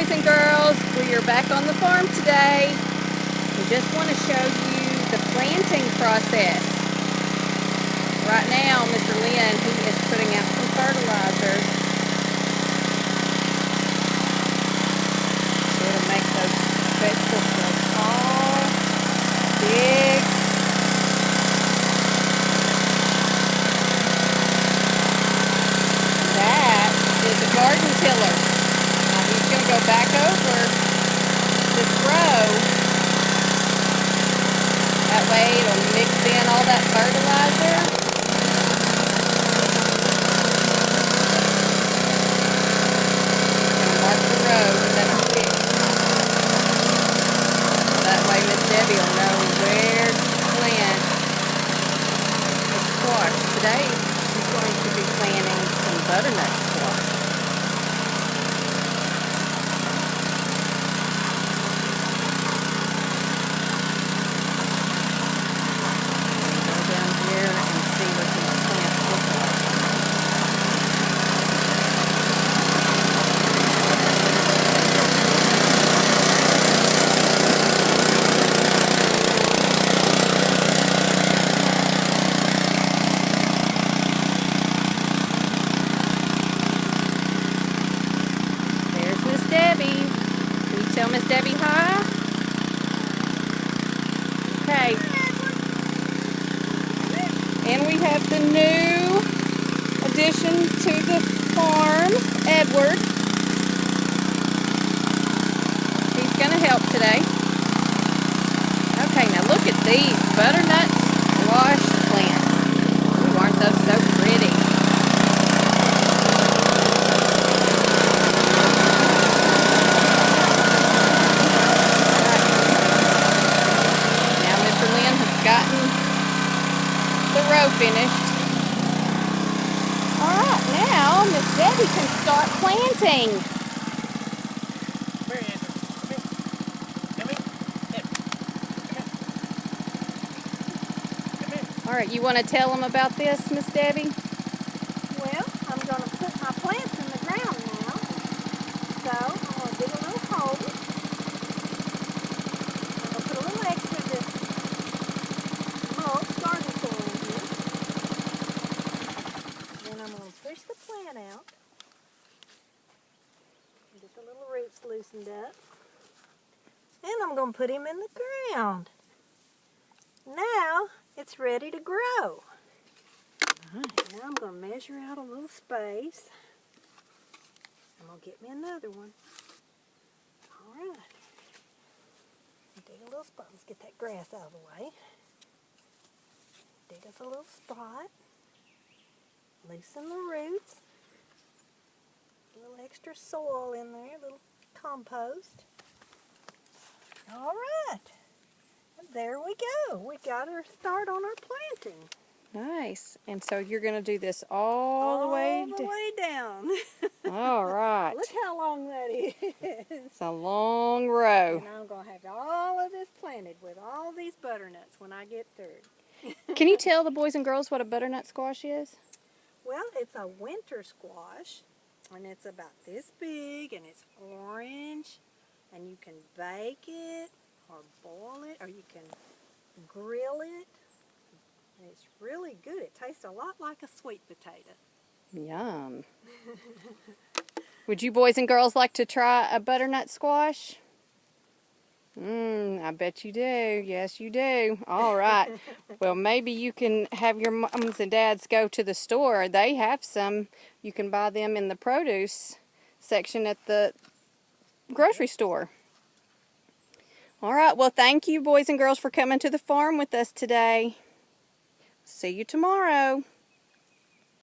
boys and girls, we are back on the farm today. We just want to show you the planting process. Right now, Mr. Lynn, he is putting out some fertilizer. It'll make those vegetables grow tall, big. That is a garden tiller. Now he's going to go back over this row. That way it'll mix in all that fertilizer. Mark the row with that stick. That way Miss Debbie will know where to plant the squash. Today she's going to be planting some butternut squash. Go down here and see what these plants look like. Debbie. Can you tell Miss Debbie hi? Okay. And we have the new addition to the farm, Edward. He's going to help today. Okay, now look at these butternut squash plants. Ooh, aren't those so pretty? Gotten the row finished. Alright, now Miss Debbie can start planting. Where is it? Come here. Come here. Alright, you want to tell them about this, Miss Debbie? Well, I'm going to put my plants in the ground now. So, I'm going to dig a little hole. I'm going to put a little extra of this garden soil in here. Then I'm going to push the plant out. Get the little roots loosened up. And I'm going to put him in the ground. Now, it's ready to grow. Nice. Now I'm going to measure out a little space. I'm going to get me another one. Alright. Dig a little spot. Let's get that grass out of the way. Dig us a little spot. Loosen the roots. A little extra soil in there, a little compost. Alright. There we go. We got our start on our planting. Nice. And so you're going to do this all the way down. All right. Look how long that is. It's a long row. And I'm going to have all of this planted with all these butternuts when I get through. Can you tell the boys and girls what a butternut squash is? Well, it's a winter squash, and it's about this big, and it's orange, and you can bake it, or boil it, or you can grill it, and it's really good. It tastes a lot like a sweet potato. Yum. Would you boys and girls like to try a butternut squash? I bet you do. Yes, you do. All right. Well, maybe you can have your moms and dads go to the store. They have some. You can buy them in the produce section at the grocery store. All right. Well, thank you, boys and girls, for coming to the farm with us today. See you tomorrow.